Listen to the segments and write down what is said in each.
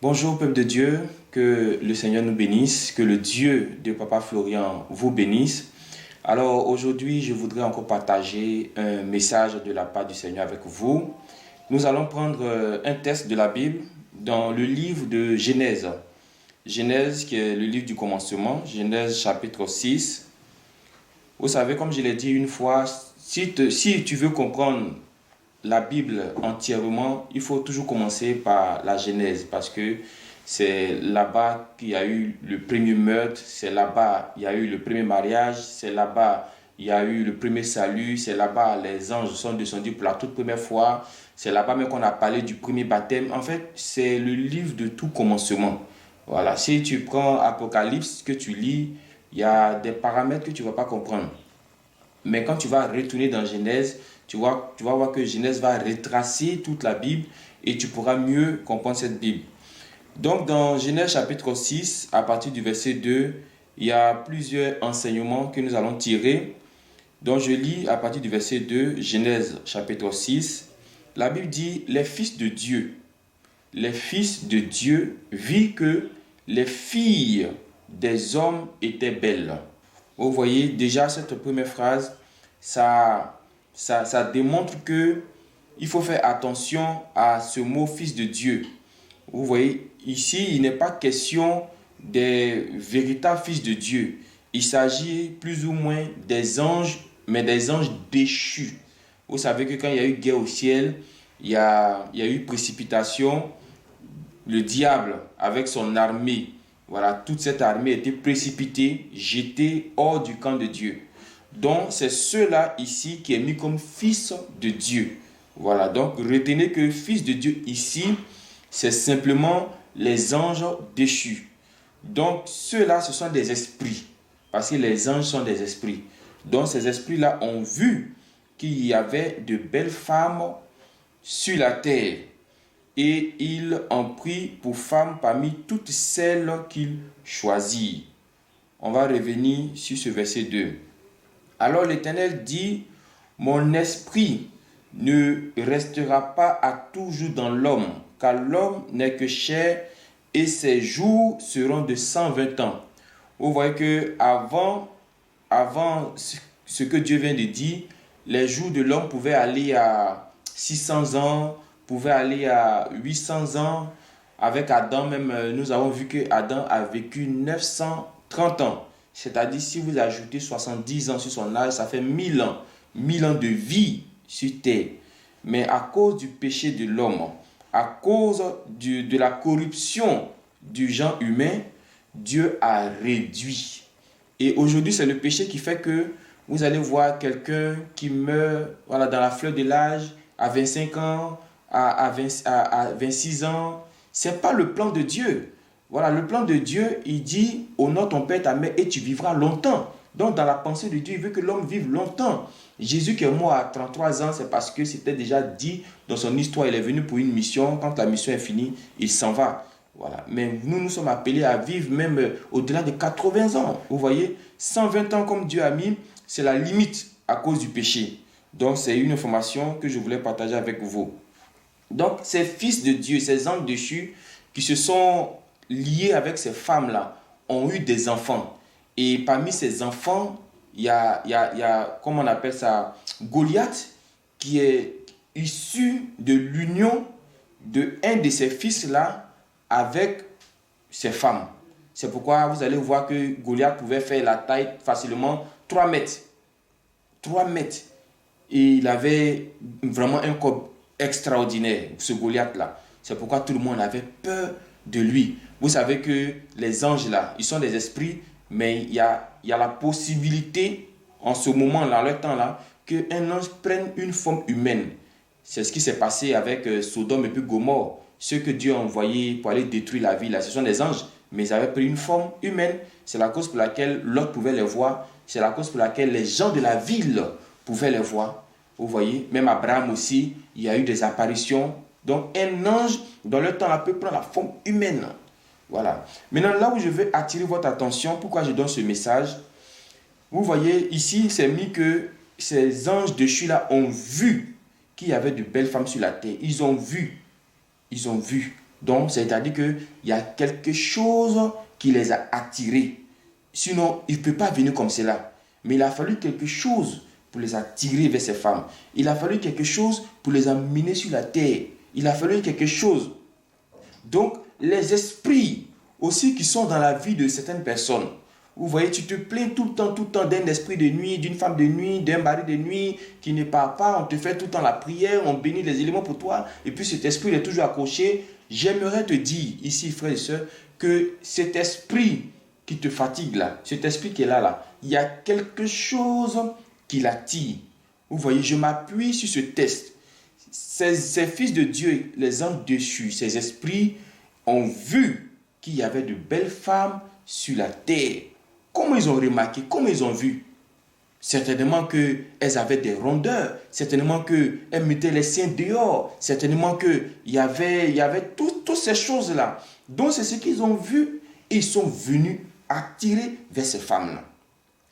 Bonjour peuple de Dieu, que le Seigneur nous bénisse, que le Dieu de Papa Florian vous bénisse. Alors aujourd'hui, je voudrais encore partager un message de la part du Seigneur avec vous. Nous allons prendre un texte de la Bible dans le livre de Genèse. Genèse qui est le livre du commencement, Genèse chapitre 6. Vous savez, comme je l'ai dit une fois, si tu veux comprendre la Bible entièrement, il faut toujours commencer par la Genèse parce que c'est là-bas qu'il y a eu le premier meurtre, c'est là-bas il y a eu le premier mariage, c'est là-bas il y a eu le premier salut, c'est là-bas les anges sont descendus pour la toute première fois, c'est là-bas même qu'on a parlé du premier baptême. En fait, c'est le livre de tout commencement. Voilà, si tu prends Apocalypse que tu lis, il y a des paramètres que tu ne vas pas comprendre. Mais quand tu vas retourner dans Genèse, tu vas voir que Genèse va retracer toute la Bible et tu pourras mieux comprendre cette Bible. Donc dans Genèse chapitre 6, à partir du verset 2, il y a plusieurs enseignements que nous allons tirer. Donc je lis à partir du verset 2, Genèse chapitre 6. La Bible dit, les fils de Dieu virent que les filles des hommes étaient belles. Vous voyez déjà cette première phrase, ça démontre que il faut faire attention à ce mot fils de Dieu. Vous voyez, ici, il n'est pas question des véritables fils de Dieu. Il s'agit plus ou moins des anges, mais des anges déchus. Vous savez que quand il y a eu guerre au ciel, il y a eu précipitation. Le diable, avec son armée, voilà, toute cette armée était précipitée, jetée hors du camp de Dieu. Donc, c'est ceux-là ici qui est mis comme fils de Dieu. Voilà, donc retenez que fils de Dieu ici, c'est simplement les anges déchus. Donc, ceux-là, ce sont des esprits. Parce que les anges sont des esprits. Donc, ces esprits-là ont vu qu'il y avait de belles femmes sur la terre. Et ils en prit pour femmes parmi toutes celles qu'ils choisirent. On va revenir sur ce verset 2. Alors l'Éternel dit, mon esprit ne restera pas à toujours dans l'homme, car l'homme n'est que chair et ses jours seront de 120 ans. Vous voyez que avant ce que Dieu vient de dire, les jours de l'homme pouvaient aller à 600 ans, pouvaient aller à 800 ans. Avec Adam même, nous avons vu que Adam a vécu 930 ans. C'est-à-dire, si vous ajoutez 70 ans sur son âge, ça fait 1000 ans. 1000 ans de vie sur terre. Mais à cause du péché de l'homme, à cause de la corruption du genre humain, Dieu a réduit. Et aujourd'hui, c'est le péché qui fait que vous allez voir quelqu'un qui meurt voilà, dans la fleur de l'âge, à 25 ans, à 26 ans. Ce n'est pas le plan de Dieu. Voilà, le plan de Dieu, il dit, honore ton père, ta mère, et tu vivras longtemps. Donc, dans la pensée de Dieu, il veut que l'homme vive longtemps. Jésus qui est mort à 33 ans, c'est parce que c'était déjà dit dans son histoire. Il est venu pour une mission. Quand la mission est finie, il s'en va. Voilà. Mais nous sommes appelés à vivre même au-delà de 80 ans. Vous voyez, 120 ans comme Dieu a mis, c'est la limite à cause du péché. Donc, c'est une information que je voulais partager avec vous. Donc, ces fils de Dieu, ces anges déchus qui se sont liés avec ces femmes-là, ont eu des enfants. Et parmi ces enfants, il y a, comment on appelle ça, Goliath, qui est issu de l'union de un de ces fils-là avec ses femmes. C'est pourquoi vous allez voir que Goliath pouvait faire la taille facilement 3 mètres. 3 mètres. Et il avait vraiment un corps extraordinaire, ce Goliath-là. C'est pourquoi tout le monde avait peur de lui. Vous savez que les anges là, ils sont des esprits, mais il y a la possibilité en ce moment-là, en leur temps-là, qu'un ange prenne une forme humaine. C'est ce qui s'est passé avec Sodome et puis Gomorrhe. Ceux que Dieu a envoyés pour aller détruire la ville, là, ce sont des anges, mais ils avaient pris une forme humaine. C'est la cause pour laquelle l'autre pouvait les voir. C'est la cause pour laquelle les gens de la ville pouvaient les voir. Vous voyez, même Abraham aussi, il y a eu des apparitions. Donc un ange, dans le temps, peut prendre la forme humaine. Voilà. Maintenant, là où je veux attirer votre attention, pourquoi je donne ce message, vous voyez, ici, c'est mis que ces anges déchus-là ont vu qu'il y avait de belles femmes sur la terre. Ils ont vu. Donc, c'est-à-dire qu'il y a quelque chose qui les a attirés. Sinon, il ne peut pas venir comme cela. Mais il a fallu quelque chose pour les attirer vers ces femmes. Il a fallu quelque chose pour les amener sur la terre. Il a fallu quelque chose. Donc, les esprits aussi qui sont dans la vie de certaines personnes. Vous voyez, tu te plains tout le temps d'un esprit de nuit, d'une femme de nuit, d'un mari de nuit qui ne part pas. On te fait tout le temps la prière, on bénit les éléments pour toi. Et puis cet esprit est toujours accroché. J'aimerais te dire ici, frères et sœurs, que cet esprit qui te fatigue là, cet esprit qui est là, il y a quelque chose qui l'attire. Vous voyez, je m'appuie sur ce test. Ces fils de Dieu, les anges déchus, ces esprits ont vu qu'il y avait de belles femmes sur la terre. Comment ils ont remarqué? Comment ils ont vu? Certainement qu'elles avaient des rondeurs. Certainement qu'elles mettaient les seins dehors. Certainement qu'il y avait toutes ces choses-là. Donc c'est ce qu'ils ont vu. Et ils sont venus attirer vers ces femmes-là.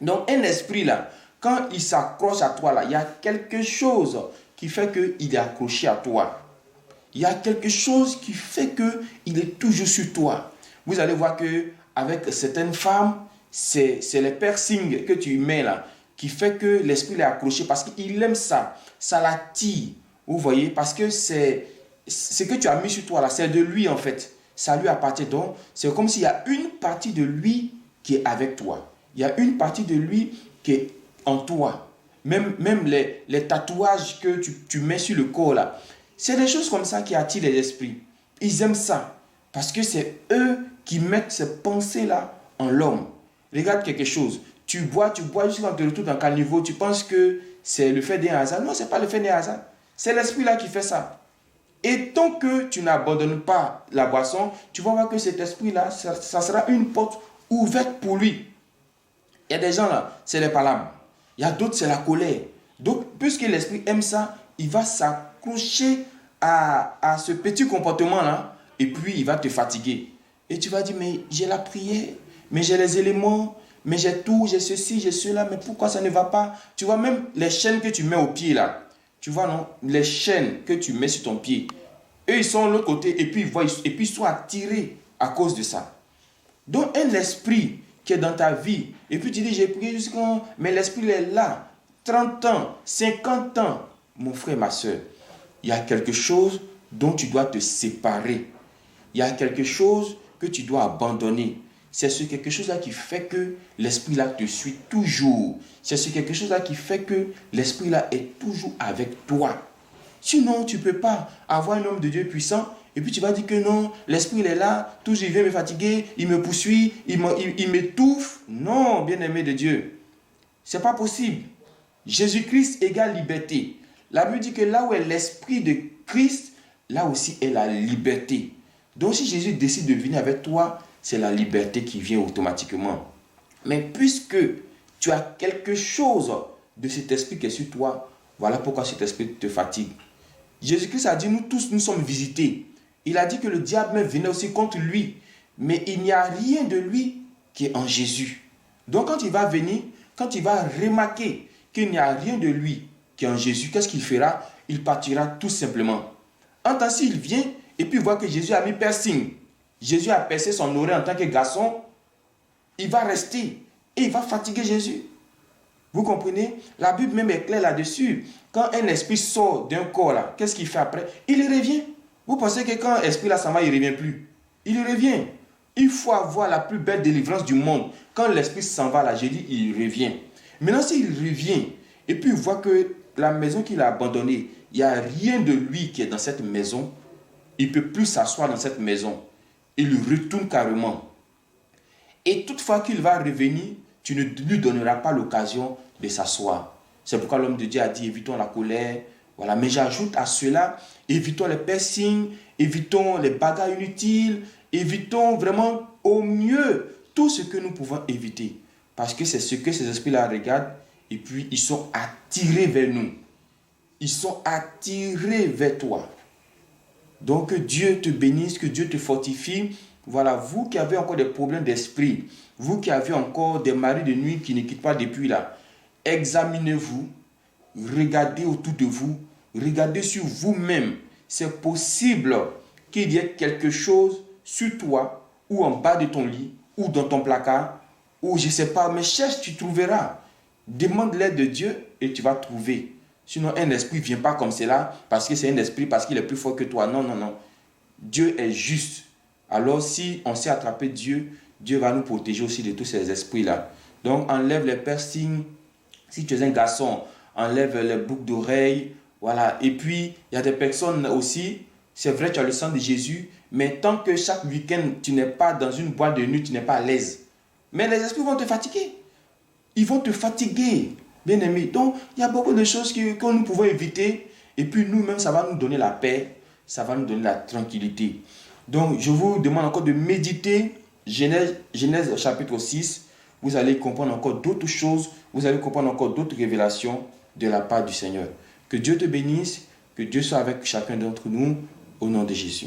Donc un esprit là, quand il s'accroche à toi là, il y a quelque chose qui fait qu'il est accroché à toi. Il y a quelque chose qui fait qu'il est toujours sur toi. Vous allez voir qu'avec certaines femmes, c'est les piercings que tu mets là qui fait que l'esprit est accroché parce qu'il aime ça. Ça l'attire. Vous voyez, parce que c'est ce que tu as mis sur toi là, c'est de lui en fait. Ça lui appartient. Donc, c'est comme s'il y a une partie de lui qui est avec toi. Il y a une partie de lui qui est en toi. Même les tatouages que tu mets sur le corps là. C'est des choses comme ça qui attirent les esprits. Ils aiment ça. Parce que c'est eux qui mettent ces pensées-là en l'homme. Regarde quelque chose. Tu bois jusqu'à te retrouves dans quel niveau. Tu penses que c'est le fait d'un hasard. Non, ce n'est pas le fait d'un hasard. C'est l'esprit-là qui fait ça. Et tant que tu n'abandonnes pas la boisson, tu vas voir que cet esprit-là, ça sera une porte ouverte pour lui. Il y a des gens là, c'est les palabres. Il y a d'autres, c'est la colère. Donc, puisque l'esprit aime ça, il va s'accrocher à ce petit comportement-là et puis il va te fatiguer. Et tu vas dire, mais j'ai la prière, mais j'ai les éléments, mais j'ai tout, j'ai ceci, j'ai cela, mais pourquoi ça ne va pas? Tu vois, même les chaînes que tu mets au pied là, tu vois, non? Les chaînes que tu mets sur ton pied, eux, ils sont de l'autre côté et puis ils sont attirés à cause de ça. Donc, un esprit qui est dans ta vie, et puis tu dis, j'ai prié jusqu'à... Mais l'esprit est là, 30 ans, 50 ans. Mon frère, ma soeur, il y a quelque chose dont tu dois te séparer. Il y a quelque chose que tu dois abandonner. C'est ce quelque chose-là qui fait que l'esprit-là te suit toujours. C'est ce quelque chose-là qui fait que l'esprit-là est toujours avec toi. Sinon, tu ne peux pas avoir un homme de Dieu puissant et puis tu vas dire que non, l'esprit il est là, toujours il vient me fatiguer, il me poursuit, il m'étouffe. Non, bien-aimé de Dieu, ce n'est pas possible. Jésus-Christ égale liberté. La Bible dit que là où est l'esprit de Christ, là aussi est la liberté. Donc si Jésus décide de venir avec toi, c'est la liberté qui vient automatiquement. Mais puisque tu as quelque chose de cet esprit qui est sur toi, voilà pourquoi cet esprit te fatigue. Jésus-Christ a dit, nous tous, nous sommes visités. Il a dit que le diable venait aussi contre lui. Mais il n'y a rien de lui qui est en Jésus. Donc quand il va venir, quand il va remarquer qu'il n'y a rien de lui qui est en Jésus, qu'est-ce qu'il fera? Il partira tout simplement. Ainsi, il vient et puis il voit que Jésus a mis piercing. Jésus a percé son oreille en tant que garçon. Il va rester et il va fatiguer Jésus. Vous comprenez? La Bible même est claire là-dessus. Quand un esprit sort d'un corps, là, qu'est-ce qu'il fait après? Il revient. Vous pensez que quand l'esprit là s'en va, il ne revient plus? Il revient. Il faut avoir la plus belle délivrance du monde. Quand l'esprit s'en va là, j'ai dit, il revient. Maintenant, s'il revient, et puis il voit que la maison qu'il a abandonnée, il n'y a rien de lui qui est dans cette maison, il ne peut plus s'asseoir dans cette maison. Il retourne carrément. Et toutefois qu'il va revenir, tu ne lui donneras pas l'occasion de s'asseoir. C'est pourquoi l'homme de Dieu a dit, évitons la colère. Voilà. Mais j'ajoute à cela, évitons les piercings, évitons les bagarres inutiles, évitons vraiment au mieux tout ce que nous pouvons éviter. Parce que c'est ce que ces esprits-là regardent et puis ils sont attirés vers nous. Ils sont attirés vers toi. Donc que Dieu te bénisse, que Dieu te fortifie. Voilà, vous qui avez encore des problèmes d'esprit, vous qui avez encore des maris de nuit qui ne quittent pas depuis là, examinez-vous, regardez autour de vous, regardez sur vous-même. C'est possible qu'il y ait quelque chose sur toi, ou en bas de ton lit, ou dans ton placard, ou je ne sais pas, mais cherche, tu trouveras. Demande l'aide de Dieu et tu vas trouver. Sinon, un esprit ne vient pas comme cela parce que c'est un esprit, parce qu'il est plus fort que toi. Non, non, non. Dieu est juste. Alors, si on sait attraper Dieu, Dieu va nous protéger aussi de tous ces esprits-là. Donc, enlève les piercings. Si tu es un garçon, enlève les boucles d'oreilles. Voilà. Et puis, il y a des personnes aussi, c'est vrai, tu as le sang de Jésus, mais tant que chaque week-end, tu n'es pas dans une boîte de nuit, tu n'es pas à l'aise. Mais les esprits vont te fatiguer. Ils vont te fatiguer, bien aimé. Donc, il y a beaucoup de choses que nous pouvons éviter. Et puis, nous-mêmes, ça va nous donner la paix. Ça va nous donner la tranquillité. Donc, je vous demande encore de méditer Genèse chapitre 6. Vous allez comprendre encore d'autres choses. Vous allez comprendre encore d'autres révélations de la part du Seigneur. Que Dieu te bénisse. Que Dieu soit avec chacun d'entre nous. Au nom de Jésus.